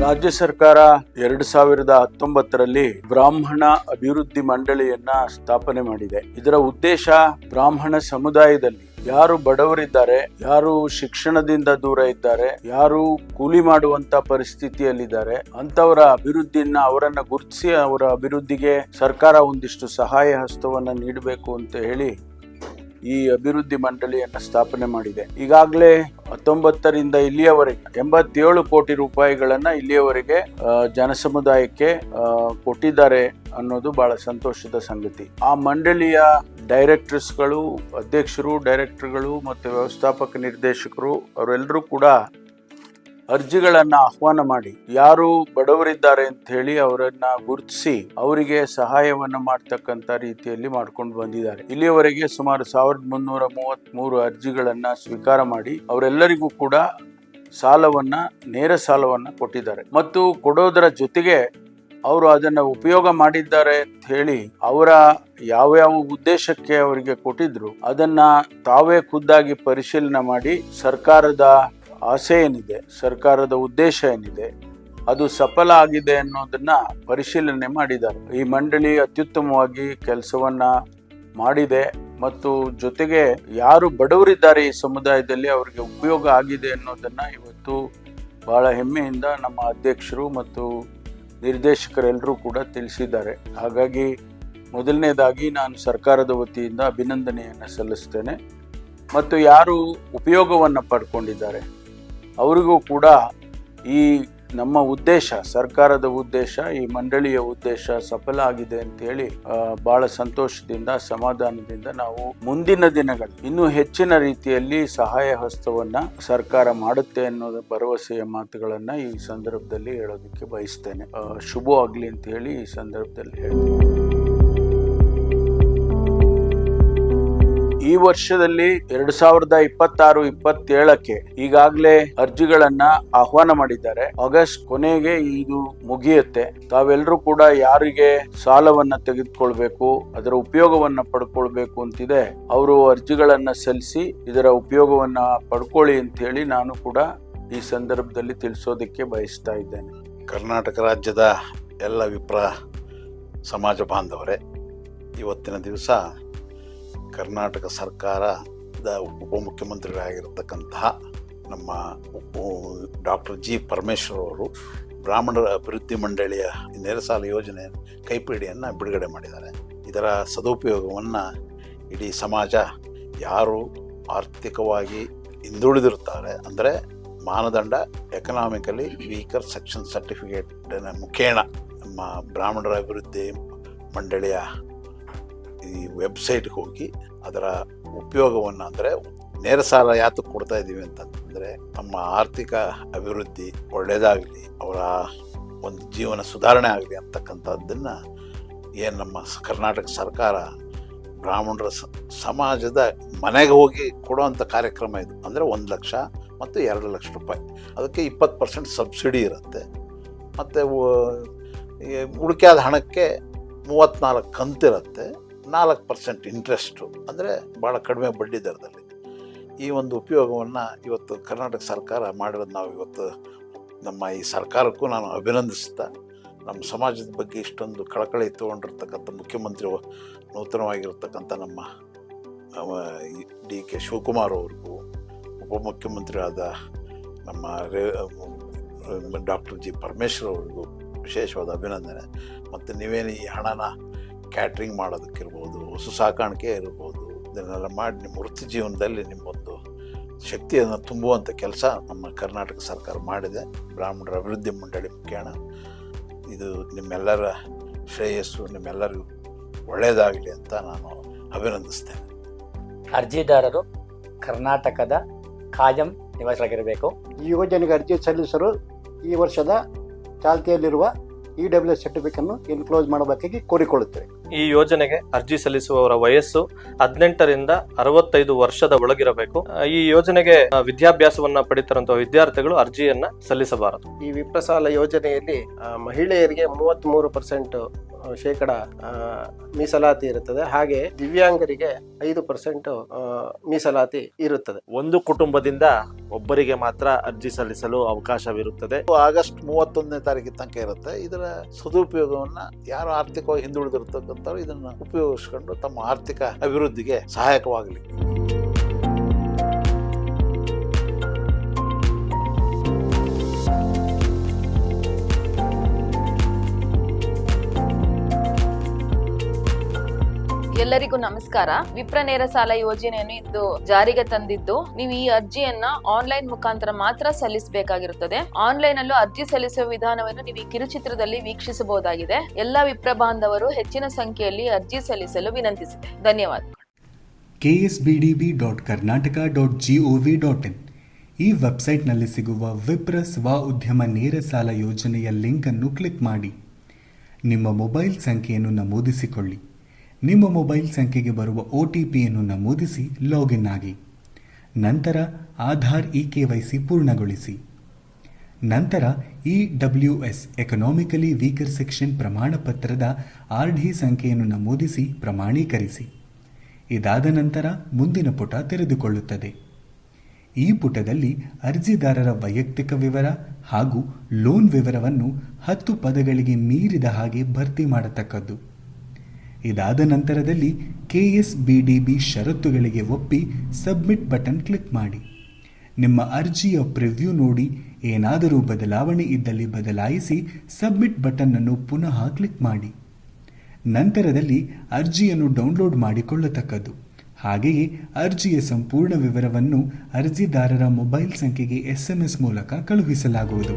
ರಾಜ್ಯ ಸರ್ಕಾರ 2019ರಲ್ಲಿ ಬ್ರಾಹ್ಮಣ ಅಭಿವೃದ್ಧಿ ಮಂಡಳಿಯನ್ನ ಸ್ಥಾಪನೆ ಮಾಡಿದೆ. ಇದರ ಉದ್ದೇಶ ಬ್ರಾಹ್ಮಣ ಸಮುದಾಯದಲ್ಲಿ ಯಾರು ಬಡವರಿದ್ದಾರೆ, ಯಾರು ಶಿಕ್ಷಣದಿಂದ ದೂರ ಇದ್ದಾರೆ, ಯಾರು ಕೂಲಿ ಮಾಡುವಂತ ಪರಿಸ್ಥಿತಿಯಲ್ಲಿದ್ದಾರೆ ಅಂತವರ ಅಭಿವೃದ್ಧಿಯನ್ನ ಅವರನ್ನ ಗುರುತಿಸಿ ಅವರ ಅಭಿವೃದ್ಧಿಗೆ ಸರ್ಕಾರ ಒಂದಿಷ್ಟು ಸಹಾಯ ಹಸ್ತವನ್ನ ನೀಡಬೇಕು ಅಂತ ಹೇಳಿ ಈ ಅಭಿವೃದ್ಧಿ ಮಂಡಳಿಯನ್ನ ಸ್ಥಾಪನೆ ಮಾಡಿದೆ. ಈಗಾಗಲೇ 19ರಿಂದ ಇಲ್ಲಿಯವರೆಗೆ 87 ಕೋಟಿ ರೂಪಾಯಿಗಳನ್ನ ಇಲ್ಲಿಯವರೆಗೆ ಜನಸಮುದಾಯಕ್ಕೆ ಕೊಟ್ಟಿದ್ದಾರೆ ಅನ್ನೋದು ಬಹಳ ಸಂತೋಷದ ಸಂಗತಿ. ಆ ಮಂಡಳಿಯ ಡೈರೆಕ್ಟರ್ಸ್ಗಳು, ಅಧ್ಯಕ್ಷರು, ಡೈರೆಕ್ಟರ್ಗಳು ಮತ್ತು ವ್ಯವಸ್ಥಾಪಕ ನಿರ್ದೇಶಕರು ಅವರೆಲ್ಲರೂ ಕೂಡ ಅರ್ಜಿಗಳನ್ನ ಆಹ್ವಾನ ಮಾಡಿ ಯಾರು ಬಡವರಿದ್ದಾರೆ ಅಂತ ಹೇಳಿ ಅವರನ್ನ ಗುರುತಿಸಿ ಅವರಿಗೆ ಸಹಾಯವನ್ನ ಮಾಡ್ತಕ್ಕಂತ ರೀತಿಯಲ್ಲಿ ಮಾಡ್ಕೊಂಡು ಬಂದಿದ್ದಾರೆ. ಇಲ್ಲಿಯವರೆಗೆ ಸುಮಾರು 1333 ಅರ್ಜಿಗಳನ್ನ ಸ್ವೀಕಾರ ಮಾಡಿ ಅವರೆಲ್ಲರಿಗೂ ಕೂಡ ನೇರ ಸಾಲವನ್ನ ಕೊಟ್ಟಿದ್ದಾರೆ. ಮತ್ತು ಕೊಡೋದರ ಜೊತೆಗೆ ಅವರು ಅದನ್ನ ಉಪಯೋಗ ಮಾಡಿದ್ದಾರೆ ಅಂತ ಹೇಳಿ ಅವರ ಯಾವ್ಯಾವ ಉದ್ದೇಶಕ್ಕೆ ಅವರಿಗೆ ಕೊಟ್ಟಿದ್ರು ಅದನ್ನ ತಾವೇ ಖುದ್ದಾಗಿ ಪರಿಶೀಲನೆ ಮಾಡಿ ಸರ್ಕಾರದ ಆಸೆ ಏನಿದೆ, ಸರ್ಕಾರದ ಉದ್ದೇಶ ಏನಿದೆ, ಅದು ಸಫಲ ಆಗಿದೆ ಅನ್ನೋದನ್ನ ಪರಿಶೀಲನೆ ಮಾಡಿದ್ದಾರೆ. ಈ ಮಂಡಳಿ ಅತ್ಯುತ್ತಮವಾಗಿ ಕೆಲಸವನ್ನ ಮಾಡಿದೆ ಮತ್ತು ಜೊತೆಗೆ ಯಾರು ಬಡವರಿದ್ದಾರೆ ಈ ಸಮುದಾಯದಲ್ಲಿ ಅವರಿಗೆ ಉಪಯೋಗ ಆಗಿದೆ ಅನ್ನೋದನ್ನ ಇವತ್ತು ಬಹಳ ಹೆಮ್ಮೆಯಿಂದ ನಮ್ಮ ಅಧ್ಯಕ್ಷರು ಮತ್ತು ನಿರ್ದೇಶಕರೆಲ್ಲರೂ ಕೂಡ ತಿಳಿಸಿದ್ದಾರೆ. ಹಾಗಾಗಿ ಮೊದಲನೇದಾಗಿ ನಾನು ಸರ್ಕಾರದ ವತಿಯಿಂದ ಅಭಿನಂದನೆಯನ್ನು ಸಲ್ಲಿಸ್ತೇನೆ. ಮತ್ತು ಯಾರು ಉಪಯೋಗವನ್ನು ಪಡ್ಕೊಂಡಿದ್ದಾರೆ ಅವರಿಗೂ ಕೂಡ ಈ ನಮ್ಮ ಉದ್ದೇಶ, ಸರ್ಕಾರದ ಉದ್ದೇಶ, ಈ ಮಂಡಳಿಯ ಉದ್ದೇಶ ಸಫಲ ಆಗಿದೆ ಅಂತ ಹೇಳಿ ಬಹಳ ಸಂತೋಷದಿಂದ, ಸಮಾಧಾನದಿಂದ ನಾವು ಮುಂದಿನ ದಿನಗಳು ಇನ್ನೂ ಹೆಚ್ಚಿನ ರೀತಿಯಲ್ಲಿ ಸಹಾಯ ಹಸ್ತವನ್ನ ಸರ್ಕಾರ ಮಾಡುತ್ತೆ ಅನ್ನೋದು ಭರವಸೆಯ ಮಾತುಗಳನ್ನ ಈ ಸಂದರ್ಭದಲ್ಲಿ ಹೇಳೋದಕ್ಕೆ ಬಯಸ್ತೇನೆ. ಶುಭವಾಗ್ಲಿ ಅಂತ ಹೇಳಿ ಈ ಸಂದರ್ಭದಲ್ಲಿ ಹೇಳ್ತೇನೆ. ಈ ವರ್ಷದಲ್ಲಿ 2026-27ಕ್ಕೆ ಈಗಾಗಲೇ ಅರ್ಜಿಗಳನ್ನ ಆಹ್ವಾನ ಮಾಡಿದ್ದಾರೆ. ಆಗಸ್ಟ್ ಕೊನೆಗೆ ಇದು ಮುಗಿಯುತ್ತೆ. ತಾವೆಲ್ಲರೂ ಕೂಡ ಯಾರಿಗೆ ಸಾಲವನ್ನ ತೆಗೆದುಕೊಳ್ಬೇಕು, ಅದರ ಉಪಯೋಗವನ್ನ ಪಡ್ಕೊಳ್ಬೇಕು ಅಂತಿದೆ ಅವರು ಅರ್ಜಿಗಳನ್ನ ಸಲ್ಲಿಸಿ ಇದರ ಉಪಯೋಗವನ್ನ ಪಡ್ಕೊಳ್ಳಿ ಅಂತ ಹೇಳಿ ನಾನು ಕೂಡ ಈ ಸಂದರ್ಭದಲ್ಲಿ ತಿಳಿಸೋದಕ್ಕೆ ಬಯಸ್ತಾ ಇದ್ದೇನೆ. ಕರ್ನಾಟಕ ರಾಜ್ಯದ ಎಲ್ಲ ವಿಪ್ರ ಸಮಾಜ ಬಾಂಧವರೇ, ಇವತ್ತಿನ ದಿವಸ ಕರ್ನಾಟಕ ಸರ್ಕಾರದ ಉಪಮುಖ್ಯಮಂತ್ರಿಗಳಾಗಿರ್ತಕ್ಕಂತಹ ನಮ್ಮ ಡಾಕ್ಟರ್ ಜಿ ಪರಮೇಶ್ವರ್ ಅವರು ಬ್ರಾಹ್ಮಣರ ಅಭಿವೃದ್ಧಿ ಮಂಡಳಿಯ ನೇರ ಸಾಲ ಯೋಜನೆ ಕೈಪಿಡಿಯನ್ನು ಬಿಡುಗಡೆ ಮಾಡಿದ್ದಾರೆ. ಇದರ ಸದುಪಯೋಗವನ್ನು ಇಡೀ ಸಮಾಜ ಯಾರು ಆರ್ಥಿಕವಾಗಿ ಹಿಂದುಳಿದಿರುತ್ತಾರೆ, ಅಂದರೆ ಮಾನದಂಡ ಎಕನಾಮಿಕಲಿ ವೀಕರ್ ಸೆಕ್ಷನ್ ಸರ್ಟಿಫಿಕೇಟಿನ ಮುಖೇನ ನಮ್ಮ ಬ್ರಾಹ್ಮಣರ ಅಭಿವೃದ್ಧಿ ಮಂಡಳಿಯ ಈ ವೆಬ್ಸೈಟ್ಗೆ ಹೋಗಿ ಅದರ ಉಪಯೋಗವನ್ನು, ಅಂದರೆ ನೇರ ಸಾಲ ಯಾತಕ್ಕೆ ಕೊಡ್ತಾ ಇದ್ದೀವಿ ಅಂತಂದರೆ ನಮ್ಮ ಆರ್ಥಿಕ ಅಭಿವೃದ್ಧಿ ಒಳ್ಳೆಯದಾಗಲಿ, ಅವರ ಒಂದು ಜೀವನ ಸುಧಾರಣೆ ಆಗಲಿ ಅಂತಕ್ಕಂಥದ್ದನ್ನು ಏನು ನಮ್ಮ ಕರ್ನಾಟಕ ಸರ್ಕಾರ ಬ್ರಾಹ್ಮಣರ ಸಮಾಜದ ಮನೆಗೆ ಹೋಗಿ ಕೊಡುವಂಥ ಕಾರ್ಯಕ್ರಮ ಇದು. ಅಂದರೆ 1 ಲಕ್ಷ ಮತ್ತು 2 ಲಕ್ಷ ರೂಪಾಯಿ, ಅದಕ್ಕೆ 20% ಸಬ್ಸಿಡಿ ಇರುತ್ತೆ. ಮತ್ತು ಉಳಿಕೆಯಾದ ಹಣಕ್ಕೆ 34 ಕಂತಿರುತ್ತೆ, 4% ಇಂಟ್ರೆಸ್ಟು, ಅಂದರೆ ಭಾಳ ಕಡಿಮೆ ಬಡ್ಡಿ ದರದಲ್ಲಿ. ಈ ಒಂದು ಉಪಯೋಗವನ್ನು ಇವತ್ತು ಕರ್ನಾಟಕ ಸರ್ಕಾರ ಮಾಡಿರೋದು ನಾವು ಇವತ್ತು ನಮ್ಮ ಈ ಸರ್ಕಾರಕ್ಕೂ ನಾನು ಅಭಿನಂದಿಸ್ತಾ, ನಮ್ಮ ಸಮಾಜದ ಬಗ್ಗೆ ಇಷ್ಟೊಂದು ಕಳಕಳಿ ತೊಗೊಂಡಿರ್ತಕ್ಕಂಥ ಮುಖ್ಯಮಂತ್ರಿ ನೂತನವಾಗಿರ್ತಕ್ಕಂಥ ನಮ್ಮ ಡಿ.ಕೆ. ಶಿವಕುಮಾರ್ ಅವ್ರಿಗೂ, ಉಪಮುಖ್ಯಮಂತ್ರಿಯಾದ ನಮ್ಮ ಡಾಕ್ಟರ್ ಜಿ ಪರಮೇಶ್ವರ್ ಅವ್ರಿಗೂ ವಿಶೇಷವಾದ ಅಭಿನಂದನೆ. ಮತ್ತು ನೀವೇನು ಈ ಹಣನ ಕ್ಯಾಟ್ರಿಂಗ್ ಮಾಡೋದಕ್ಕಿರ್ಬೋದು, ಹಸು ಸಾಕಾಣಿಕೆ ಇರ್ಬೋದು, ಇದನ್ನೆಲ್ಲ ಮಾಡಿ ನಿಮ್ಮ ವೃತ್ತಿ ಜೀವನದಲ್ಲಿ ನಿಮ್ಮೊಂದು ಶಕ್ತಿಯನ್ನು ತುಂಬುವಂಥ ಕೆಲಸ ನಮ್ಮ ಕರ್ನಾಟಕ ಸರ್ಕಾರ ಮಾಡಿದೆ. ಬ್ರಾಹ್ಮಣರ ಅಭಿವೃದ್ಧಿ ಮಂಡಳಿ ಮುಖೇನ ಇದು ನಿಮ್ಮೆಲ್ಲರ ಶ್ರೇಯಸ್ಸು, ನಿಮ್ಮೆಲ್ಲರಿಗೂ ಒಳ್ಳೆಯದಾಗಲಿ ಅಂತ ನಾನು ಅಭಿನಂದಿಸ್ತೇನೆ. ಅರ್ಜಿದಾರರು ಕರ್ನಾಟಕದ ಕಾಯಂ ನಿವಾಸಿಗಳಾಗಿರಬೇಕು. ಈ ಯೋಜನೆಗೆ ಅರ್ಜಿ ಸಲ್ಲಿಸಲು ಈ ವರ್ಷದ ಚಾಲ್ತಿಯಲ್ಲಿರುವ EWS ಸರ್ಟಿಫಿಕೇಟನ್ನು ಎನ್ಕ್ಲೋಸ್ ಮಾಡಬೇಕಾಗಿ ಕೋರಿಕೊಳ್ಳುತ್ತೇವೆ. ಈ ಯೋಜನೆಗೆ ಅರ್ಜಿ ಸಲ್ಲಿಸುವವರ ವಯಸ್ಸು 18ರಿಂದ 65 ವರ್ಷದ ಒಳಗಿರಬೇಕು. ಈ ಯೋಜನೆಗೆ ವಿದ್ಯಾಭ್ಯಾಸವನ್ನ ಪಡಿತಾರಂತಹ ವಿದ್ಯಾರ್ಥಿಗಳು ಅರ್ಜಿಯನ್ನ ಸಲ್ಲಿಸಬಾರದು. ಈ ವಿಪ್ರಸಾಲ ಯೋಜನೆಯಲ್ಲಿ ಮಹಿಳೆಯರಿಗೆ 33% ಶೇಕಡ ಮೀಸಲಾತಿ ಇರುತ್ತದೆ. ಹಾಗೆ ದಿವ್ಯಾಂಗರಿಗೆ 5% ಮೀಸಲಾತಿ ಇರುತ್ತದೆ. ಒಂದು ಕುಟುಂಬದಿಂದ ಒಬ್ಬರಿಗೆ ಮಾತ್ರ ಅರ್ಜಿ ಸಲ್ಲಿಸಲು ಅವಕಾಶವಿರುತ್ತದೆ. ಆಗಸ್ಟ್ 31ನೇ ತಾರೀಕಿನ ತನಕ ಇರುತ್ತೆ. ಇದರ ಸದುಪಯೋಗವನ್ನ ಯಾರು ಆರ್ಥಿಕವಾಗಿ ಹಿಂದುಳಿದಿರ್ತಕ್ಕಂಥವ್ರು ಇದನ್ನ ಉಪಯೋಗಿಸ್ಕೊಂಡು ತಮ್ಮ ಆರ್ಥಿಕ ಅಭಿವೃದ್ಧಿಗೆ ಸಹಾಯಕವಾಗಲಿ. ಎಲ್ಲರಿಗೂ ನಮಸ್ಕಾರ. ವಿಪ್ರ ನೇರ ಸಾಲ ಯೋಜನೆಯನ್ನು ಇಂದು ಜಾರಿಗೆ ತಂದಿದ್ದು, ನೀವು ಈ ಅರ್ಜಿಯನ್ನ ಆನ್ಲೈನ್ ಮುಖಾಂತರ ಮಾತ್ರ ಸಲ್ಲಿಸಬೇಕಾಗಿರುತ್ತದೆ. ಆನ್ಲೈನ್ ಅಲ್ಲೂ ಅರ್ಜಿ ಸಲ್ಲಿಸುವ ವಿಧಾನವನ್ನು ನೀವು ಈ ಕಿರುಚಿತ್ರದಲ್ಲಿ ವೀಕ್ಷಿಸಬಹುದಾಗಿದೆ. ಎಲ್ಲ ವಿಪ್ರ ಬಾಂಧವರು ಹೆಚ್ಚಿನ ಸಂಖ್ಯೆಯಲ್ಲಿ ಅರ್ಜಿ ಸಲ್ಲಿಸಲು ವಿನಂತಿಸಿದೆ. ಧನ್ಯವಾದಗಳು. ksbdb.karnataka.gov.in ಈ ವೆಬ್ಸೈಟ್ನಲ್ಲಿ ಸಿಗುವ ವಿಪ್ರ ಸ್ವ ಉದ್ಯಮ ನೇರ ಸಾಲ ಯೋಜನೆಯ ಲಿಂಕ್ ಅನ್ನು ಕ್ಲಿಕ್ ಮಾಡಿ. ನಿಮ್ಮ ಮೊಬೈಲ್ ಸಂಖ್ಯೆಯನ್ನು ನಮೂದಿಸಿಕೊಳ್ಳಿ. ನಿಮ್ಮ ಮೊಬೈಲ್ ಸಂಖ್ಯೆಗೆ ಬರುವ OTPಯನ್ನು ನಮೂದಿಸಿ ಲಾಗಿನ್ ಆಗಿ. ನಂತರ ಆಧಾರ್ eKYC ಪೂರ್ಣಗೊಳಿಸಿ. ನಂತರ EWS ಎಕನಾಮಿಕಲಿ ವೀಕರ್ ಸೆಕ್ಷನ್ ಪ್ರಮಾಣ ಪತ್ರದ RD ಸಂಖ್ಯೆಯನ್ನು ನಮೂದಿಸಿ ಪ್ರಮಾಣೀಕರಿಸಿ. ಇದಾದ ನಂತರ ಮುಂದಿನ ಪುಟ ತೆರೆದುಕೊಳ್ಳುತ್ತದೆ. ಈ ಪುಟದಲ್ಲಿ ಅರ್ಜಿದಾರರ ವೈಯಕ್ತಿಕ ವಿವರ ಹಾಗೂ ಲೋನ್ ವಿವರವನ್ನು 10 ಪದಗಳಿಗೆ ಮೀರಿದ ಹಾಗೆ ಭರ್ತಿ ಮಾಡತಕ್ಕದ್ದು. ಇದಾದ ನಂತರದಲ್ಲಿ KSBDB ಷರತ್ತುಗಳಿಗೆ ಒಪ್ಪಿ ಸಬ್ಮಿಟ್ ಬಟನ್ ಕ್ಲಿಕ್ ಮಾಡಿ. ನಿಮ್ಮ ಅರ್ಜಿಯ ಪ್ರಿವ್ಯೂ ನೋಡಿ ಏನಾದರೂ ಬದಲಾವಣೆ ಇದ್ದಲ್ಲಿ ಬದಲಾಯಿಸಿ ಸಬ್ಮಿಟ್ ಬಟನ್ ಅನ್ನು ಪುನಃ ಕ್ಲಿಕ್ ಮಾಡಿ. ನಂತರದಲ್ಲಿ ಅರ್ಜಿಯನ್ನು ಡೌನ್ಲೋಡ್ ಮಾಡಿಕೊಳ್ಳತಕ್ಕದ್ದು. ಹಾಗೆಯೇ ಅರ್ಜಿಯ ಸಂಪೂರ್ಣ ವಿವರವನ್ನು ಅರ್ಜಿದಾರರ ಮೊಬೈಲ್ ಸಂಖ್ಯೆಗೆ SMS ಮೂಲಕ ಕಳುಹಿಸಲಾಗುವುದು.